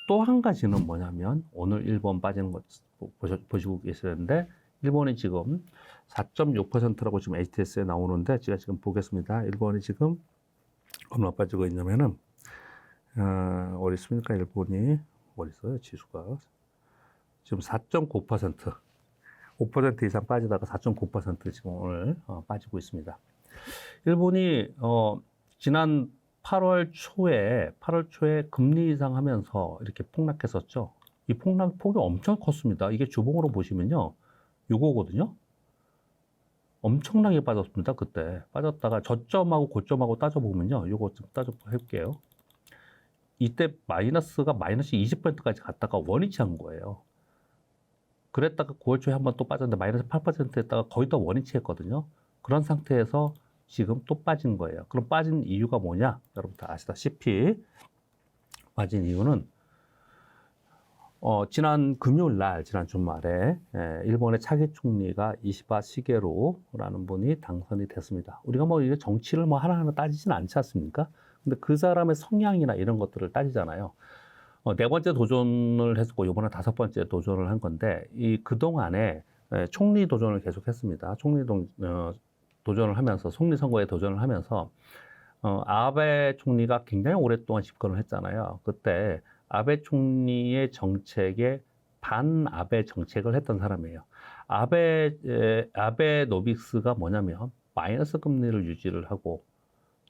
또 한 가지는 뭐냐면 오늘 일본 빠지는 거 보시고 계시는데 일본이 지금 4.6%라고 지금 HTS에 나오는데 제가 지금 보겠습니다. 일본이 지금 얼마 빠지고 있냐면은 어디 있습니까? 일본이 어디 있어요? 지수가 지금 4.9% 5% 이상 빠지다가 4.9% 지금 오늘 빠지고 있습니다. 일본이 지난 8월 초에 금리 인상하면서 이렇게 폭락했었죠. 이 폭락폭이 엄청 컸습니다. 이게 주봉으로 보시면요, 요거거든요. 엄청나게 빠졌습니다. 그때 빠졌다가 저점하고 고점하고 따져보면요, 요거 좀 따져볼게요. 이때 마이너스 20%까지 갔다가 원위치 한 거예요. 그랬다가 9월 초에 한번 또 빠졌는데 마이너스 8% 했다가 거의 다 원위치 했거든요. 그런 상태에서 지금 또 빠진 거예요. 그럼 빠진 이유가 뭐냐? 여러분 다 아시다시피 빠진 이유는 지난 금요일 날, 지난 주말에 일본의 차기 총리가 이시바 시게루라는 분이 당선이 됐습니다. 우리가 뭐 이게 정치를 뭐 하나하나 따지진 않지 않습니까? 근데 그 사람의 성향이나 이런 것들을 따지잖아요. 네 번째 도전을 했었고 이번에 다섯 번째 도전을 한 건데 그동안에 총리 도전을 계속했습니다. 도전을 하면서 총리 선거에 도전을 하면서 아베 총리가 굉장히 오랫동안 집권을 했잖아요. 그때 아베 총리의 정책에 반아베 정책을 했던 사람이에요. 아베 노믹스가 뭐냐면 마이너스 금리를 유지를 하고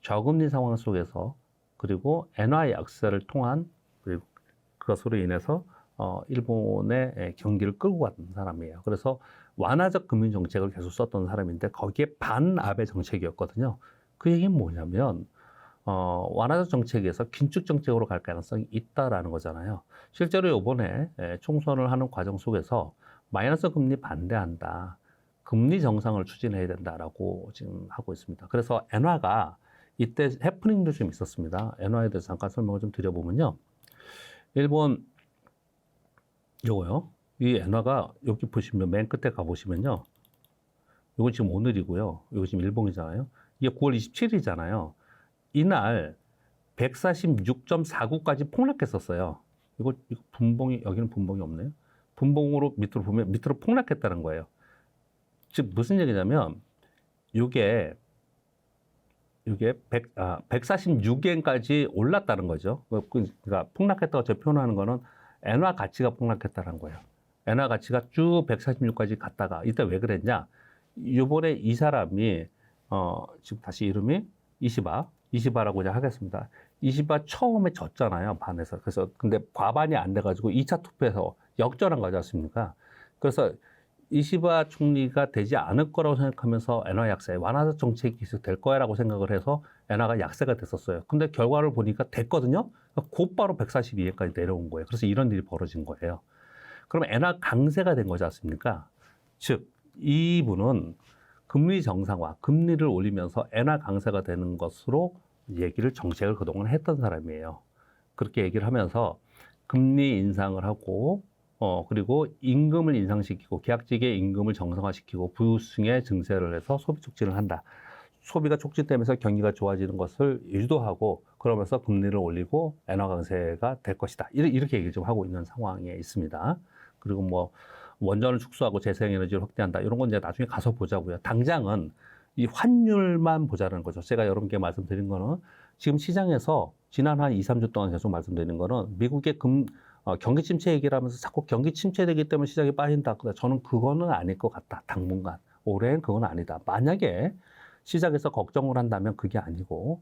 저금리 상황 속에서 그리고 엔화 약세를 통한 그리고 그것으로 인해서 일본의 경기를 끌고 갔던 사람이에요. 그래서 완화적 금융 정책을 계속 썼던 사람인데 거기에 반아베 정책이었거든요. 그 얘기는 뭐냐면 완화적 정책에서 긴축 정책으로 갈 가능성이 있다라는 거잖아요. 실제로 이번에 총선을 하는 과정 속에서 마이너스 금리 반대한다. 금리 정상을 추진해야 된다라고 지금 하고 있습니다. 그래서 엔화가 이때 해프닝도 좀 있었습니다. 엔화에 대해서 잠깐 설명을 좀 드려보면요. 일본 요거요. 이 엔화가 여기 보시면 맨 끝에 가보시면요. 이건 지금 오늘이고요. 이거 지금 일봉이잖아요. 이게 9월 27일이잖아요. 이날 146.49까지 폭락했었어요. 이거 분봉이, 여기는 분봉이 없네요. 분봉으로 밑으로 보면 밑으로 폭락했다는 거예요. 즉, 무슨 얘기냐면, 이게 146엔까지 올랐다는 거죠. 그러니까 폭락했다고 저 표현하는 거는 엔화 가치가 폭락했다는 거예요. 엔화 가치가 쭉 146까지 갔다가 이때 왜 그랬냐? 이번에 이 사람이 지금 다시 이름이 이시바라고 이제 하겠습니다. 이시바 처음에 졌잖아요, 반에서. 그래서 근데 과반이 안 돼가지고 2차 투표에서 역전한 거지 않습니까? 그래서 이시바 총리가 되지 않을 거라고 생각하면서 엔화 약세, 완화적 정책이 계속 될 거야라고 생각을 해서 엔화가 약세가 됐었어요. 근데 결과를 보니까 됐거든요. 곧바로 142엔까지 내려온 거예요. 그래서 이런 일이 벌어진 거예요. 그럼 엔화 강세가 된 거지 않습니까? 즉, 이분은 금리 정상화, 금리를 올리면서 엔화 강세가 되는 것으로 정책을 그동안 했던 사람이에요. 그렇게 얘기를 하면서 금리 인상을 하고 그리고 임금을 인상시키고 계약직의 임금을 정상화시키고 부유층의 증세를 해서 소비 촉진을 한다. 소비가 촉진되면서 경기가 좋아지는 것을 유도하고 그러면서 금리를 올리고 엔화 강세가 될 것이다. 이렇게 얘기를 좀 하고 있는 상황에 있습니다. 그리고 뭐 원전을 축소하고 재생에너지를 확대한다. 이런 건 이제 나중에 가서 보자고요. 당장은 이 환율만 보자는 거죠. 제가 여러분께 말씀드린 거는 지금 시장에서 지난 한 2, 3주 동안 계속 말씀드리는 거는 미국의 경기 침체 얘기를 하면서 자꾸 경기 침체되기 때문에 시장이 빠진다. 저는 그거는 아닐 것 같다. 당분간. 올해는 그건 아니다. 만약에 시장에서 걱정을 한다면 그게 아니고,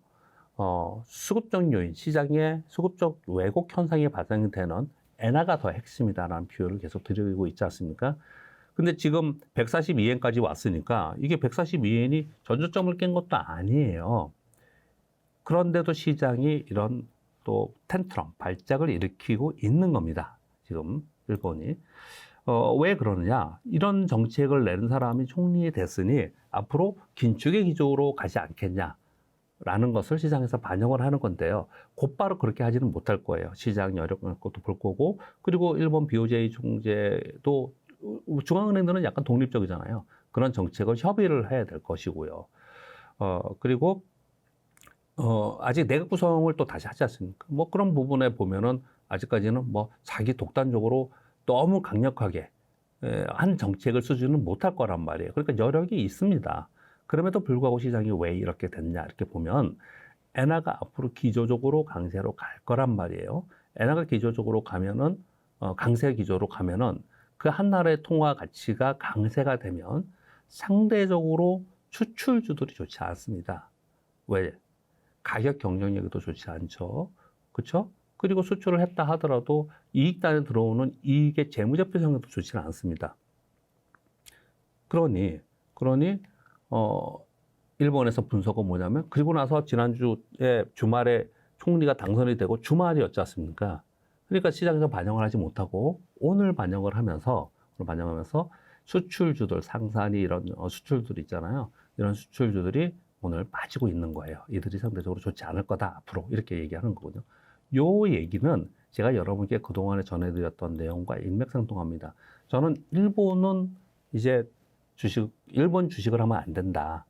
수급적 요인, 시장의 수급적 왜곡 현상이 발생되는 엔화가 더 핵심이다라는 표현을 계속 드리고 있지 않습니까? 근데 지금 142엔까지 왔으니까 이게 142엔이 전저점을 깬 것도 아니에요. 그런데도 시장이 이런 또 텐트럼, 발작을 일으키고 있는 겁니다. 지금 일본이. 왜 그러느냐? 이런 정책을 내는 사람이 총리가 됐으니 앞으로 긴축의 기조로 가지 않겠냐? 라는 것을 시장에서 반영을 하는 건데요. 곧바로 그렇게 하지는 못할 거예요. 시장 여력을 것도 볼 거고, 그리고 일본 BOJ 총재도 중앙은행들은 약간 독립적이잖아요. 그런 정책을 협의를 해야 될 것이고요. 그리고 아직 내각 구성을 또 다시 하지 않습니까? 뭐 그런 부분에 보면은 아직까지는 뭐 자기 독단적으로 너무 강력하게 한 정책을 수주는 못할 거란 말이에요. 그러니까 여력이 있습니다. 그럼에도 불구하고 시장이 왜 이렇게 됐냐 이렇게 보면 엔화가 앞으로 기조적으로 강세로 갈 거란 말이에요. 엔화가 기조적으로 가면은 강세 기조로 가면은 그 한 나라의 통화 가치가 강세가 되면 상대적으로 수출주들이 좋지 않습니다. 왜? 가격 경쟁력도 좋지 않죠. 그렇죠? 그리고 수출을 했다 하더라도 이익단에 들어오는 이익의 재무제표 성격도 좋지는 않습니다. 그러니 일본에서 분석은 뭐냐면 그리고 나서 지난주에 주말에 총리가 당선이 되고 주말이었지 않습니까? 그러니까 시장에서 반영을 하지 못하고 오늘 반영을 하면서 수출주들 상산이 이런 수출들이 있잖아요. 이런 수출주들이 오늘 빠지고 있는 거예요. 이들이 상대적으로 좋지 않을 거다 앞으로 이렇게 얘기하는 거거든요. 요 얘기는 제가 여러분께 그동안에 전해드렸던 내용과 일맥상통합니다. 저는 일본은 이제 일본 주식을 하면 안 된다.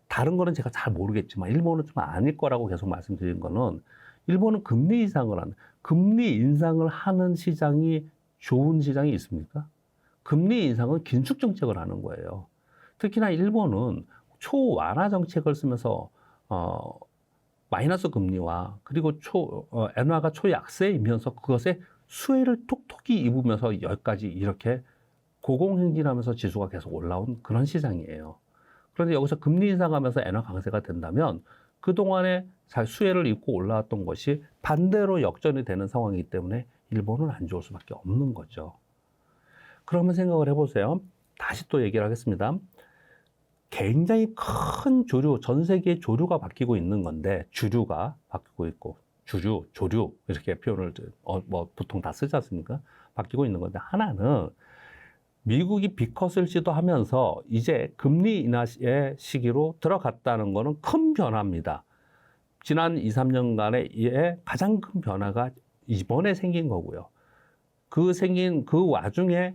다른 거는 제가 잘 모르겠지만 일본은 좀 아닐 거라고 계속 말씀드린 거는 일본은 금리 인상을 하는 시장이 좋은 시장이 있습니까? 금리 인상은 긴축 정책을 하는 거예요. 특히나 일본은 초완화 정책을 쓰면서 마이너스 금리와 그리고 엔화가 초약세이면서 그것에 수혜를 톡톡히 입으면서 여기까지 이렇게 고공행진하면서 지수가 계속 올라온 그런 시장이에요. 그런데 여기서 금리 인상하면서 엔화 강세가 된다면 그동안에 잘 수혜를 입고 올라왔던 것이 반대로 역전이 되는 상황이기 때문에 일본은 안 좋을 수밖에 없는 거죠. 그러면 생각을 해보세요. 다시 또 얘기를 하겠습니다. 굉장히 큰 조류, 전 세계의 조류가 바뀌고 있는 건데 주류가 바뀌고 있고 조류 이렇게 표현을 뭐 보통 다 쓰지 않습니까? 바뀌고 있는 건데 하나는 미국이 비컷을 시도하면서 이제 금리 인하의 시기로 들어갔다는 것은 큰 변화입니다. 지난 2, 3년간의 가장 큰 변화가 이번에 생긴 거고요. 생긴 그 와중에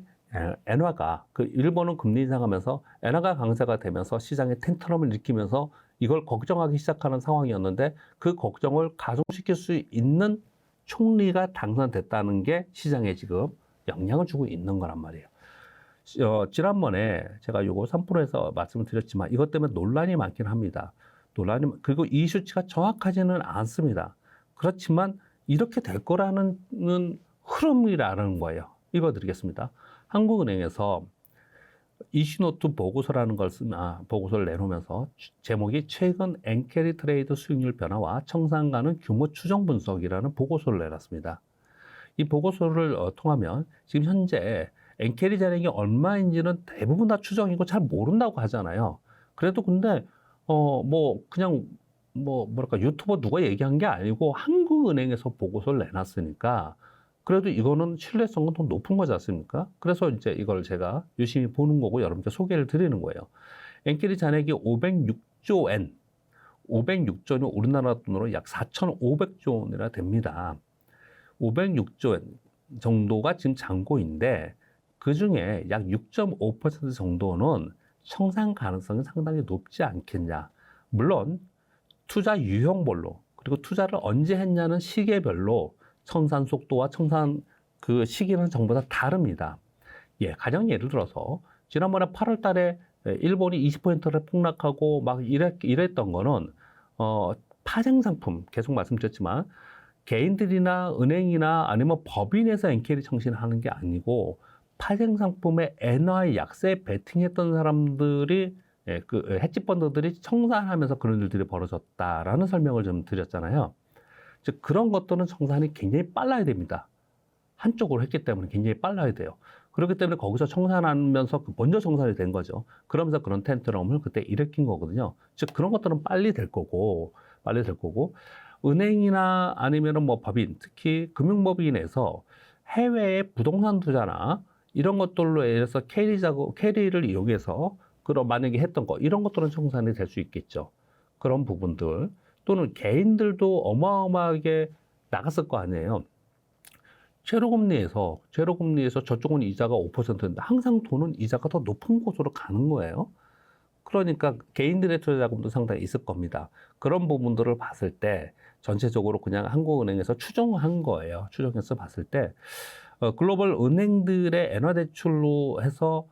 엔화가 일본은 금리 인상하면서 엔화가 강세가 되면서 시장에 텐트럼을 일으키면서 이걸 걱정하기 시작하는 상황이었는데 그 걱정을 가중시킬 수 있는 총리가 당선됐다는 게 시장에 지금 영향을 주고 있는 거란 말이에요. 지난번에 제가 요거 3%에서 말씀을 드렸지만 이것 때문에 논란이 많긴 합니다. 그리고 이 수치가 정확하지는 않습니다. 그렇지만 이렇게 될 거라는 흐름이라는 거예요. 읽어드리겠습니다. 한국은행에서 이슈노트 보고서라는 보고서를 내놓으면서 제목이 최근 엔캐리 트레이드 수익률 변화와 청산 가능 규모 추정 분석이라는 보고서를 내놨습니다. 이 보고서를 통하면 지금 현재 엔캐리 잔액이 얼마인지는 대부분 다 추정이고 잘 모른다고 하잖아요. 그래도 근데 뭐랄까 유튜버 누가 얘기한 게 아니고 한국은행에서 보고서를 내놨으니까 그래도 이거는 신뢰성은 더 높은 거지 않습니까? 그래서 이제 이걸 제가 유심히 보는 거고 여러분께 소개를 드리는 거예요. 엔캐리 잔액이 506조 엔, 506조 는 우리나라 돈으로 약 4,500조 원이나 됩니다. 506조 엔 정도가 지금 잔고인데 그 중에 약 6.5% 정도는 청산 가능성이 상당히 높지 않겠냐. 물론 투자 유형별로 그리고 투자를 언제 했냐는 시기별로 청산 속도와 청산 그 시기는 전부 다 다릅니다. 가령 예를 들어서 지난번에 8월 달에 일본이 20%를 폭락하고 막 이랬던 거는 파생 상품 계속 말씀드렸지만 개인들이나 은행이나 아니면 법인에서 엔캐리 청신하는 게 아니고 파생 상품에 엔화의 약세 베팅했던 사람들이 그 헤지 펀드들이 청산하면서 그런 일들이 벌어졌다라는 설명을 좀 드렸잖아요. 즉 그런 것들은 청산이 굉장히 빨라야 됩니다. 한쪽으로 했기 때문에 굉장히 빨라야 돼요. 그렇기 때문에 거기서 청산하면서 먼저 청산이 된 거죠. 그러면서 그런 텐트럼을 그때 일으킨 거거든요. 즉 그런 것들은 빨리 될 거고 은행이나 아니면은 뭐 법인, 특히 금융법인에서 해외의 부동산 투자나 이런 것들로 인해서 캐리를 이용해서 만약에 했던 거 이런 것들은 청산이 될 수 있겠죠. 그런 부분들 또는 개인들도 어마어마하게 나갔을 거 아니에요. 제로금리에서 저쪽은 이자가 5%인데 항상 돈은 이자가 더 높은 곳으로 가는 거예요. 그러니까 개인들의 투자 자금도 상당히 있을 겁니다. 그런 부분들을 봤을 때 전체적으로 그냥 한국은행에서 추정한 거예요. 추정해서 봤을 때 글로벌 은행들의 엔화 대출로 해서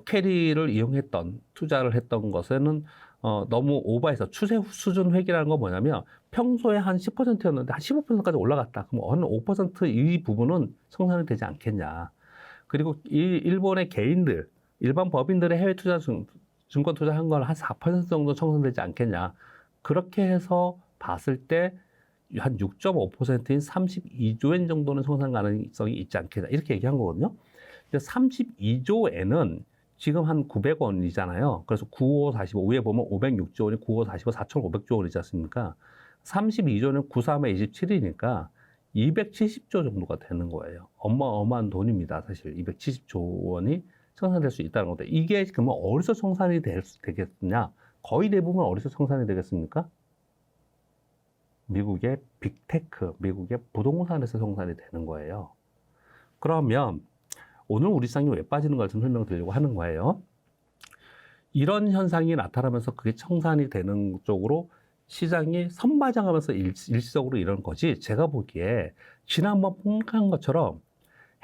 캐리를 이용했던 투자를 했던 것에는 너무 오버해서 추세 수준 회귀라는 건 뭐냐면 평소에 한 10%였는데 한 15%까지 올라갔다. 그럼 어느 5%이 부분은 청산이 되지 않겠냐. 그리고 일본의 개인들, 일반 법인들의 해외 투자 증권 투자한 건 한 4% 정도 청산되지 않겠냐. 그렇게 해서 봤을 때 한 6.5%인 32조 엔 정도는 청산 가능성이 있지 않겠냐. 이렇게 얘기한 거거든요. 32조엔은 지금 한 900원이잖아요. 그래서 9545 위에 보면 506조 원이 9545 4,500조 원이지 않습니까? 32조는 93에 27이니까 270조 정도가 되는 거예요. 어마어마한 돈입니다. 사실 270조 원이 청산될 수 있다는 건데 이게 그러면 어디서 청산이 되겠느냐? 거의 대부분 어디서 청산이 되겠습니까? 미국의 빅테크, 미국의 부동산에서 청산이 되는 거예요. 그러면 오늘 우리 시장이 왜 빠지는 걸 좀 설명드리려고 하는 거예요. 이런 현상이 나타나면서 그게 청산이 되는 쪽으로 시장이 선마장하면서 일시적으로 이런 거지. 제가 보기에 지난번 폭락한 것처럼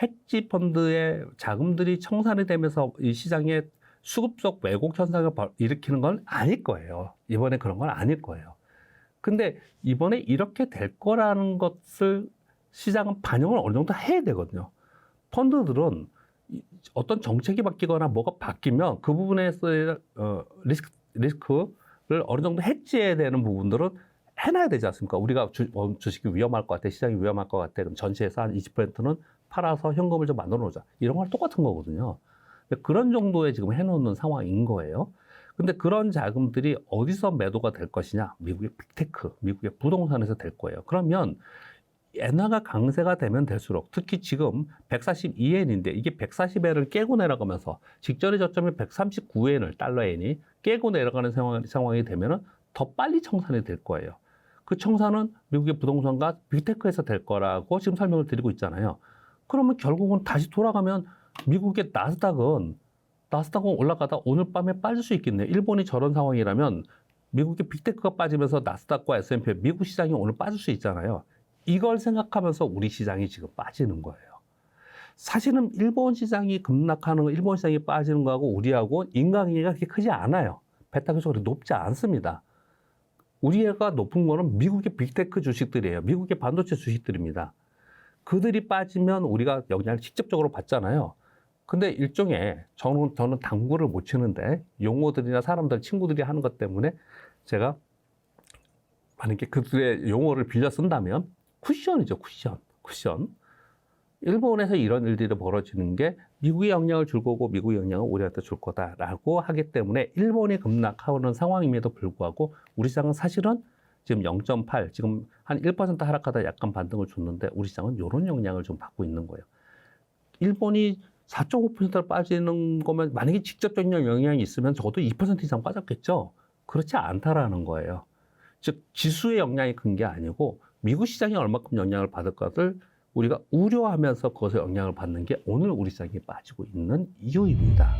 헤지 펀드의 자금들이 청산이 되면서 이 시장에 수급적 왜곡 현상을 일으키는 건 아닐 거예요. 이번에 그런 건 아닐 거예요. 근데 이번에 이렇게 될 거라는 것을 시장은 반영을 어느 정도 해야 되거든요. 펀드들은 어떤 정책이 바뀌거나 뭐가 바뀌면 그 부분에서의 리스크를 어느 정도 해지해야 되는 부분들은 해놔야 되지 않습니까? 우리가 주식이 위험할 것 같아, 시장이 위험할 것 같아. 그럼 전체에서 한 20%는 팔아서 현금을 좀 만들어 놓자. 이런 거랑 똑같은 거거든요. 그런 정도의 지금 해놓는 상황인 거예요. 근데 그런 자금들이 어디서 매도가 될 것이냐? 미국의 빅테크, 미국의 부동산에서 될 거예요. 그러면 엔화가 강세가 되면 될수록 특히 지금 142엔인데 이게 140엔을 깨고 내려가면서 직전의 저점이 139엔을 달러엔이 깨고 내려가는 상황이 되면은 더 빨리 청산이 될 거예요. 그 청산은 미국의 부동산과 빅테크에서 될 거라고 지금 설명을 드리고 있잖아요. 그러면 결국은 다시 돌아가면 미국의 나스닥은 올라가다 오늘 밤에 빠질 수 있겠네요. 일본이 저런 상황이라면 미국의 빅테크가 빠지면서 나스닥과 S&P, 미국 시장이 오늘 빠질 수 있잖아요. 이걸 생각하면서 우리 시장이 지금 빠지는 거예요. 사실은 일본 시장이 급락하는 거, 일본 시장이 빠지는 거하고 우리하고 인과관계가 그렇게 크지 않아요. 베타 교수가 높지 않습니다. 우리가 높은 거는 미국의 빅테크 주식들이에요. 미국의 반도체 주식들입니다. 그들이 빠지면 우리가 영향을 직접적으로 받잖아요. 근데 일종의 저는 당구를 못 치는데 용어들이나 사람들, 친구들이 하는 것 때문에 제가 만약에 그들의 용어를 빌려 쓴다면 쿠션이죠, 쿠션. 일본에서 이런 일들이 벌어지는 게 미국에 영향을 줄 거고 미국의 영향을 우리한테 줄 거다라고 하기 때문에 일본이 급락하는 상황임에도 불구하고 우리 시장은 사실은 지금 0.8, 지금 한 1% 하락하다 약간 반등을 줬는데 우리 시장은 이런 영향을 좀 받고 있는 거예요. 일본이 4.5% 빠지는 거면 만약에 직접적인 영향이 있으면 적어도 2% 이상 빠졌겠죠. 그렇지 않다라는 거예요. 즉 지수의 영향이 큰 게 아니고 미국 시장이 얼마큼 영향을 받을 것을 우리가 우려하면서 그것에 영향을 받는 게 오늘 우리 시장이 빠지고 있는 이유입니다.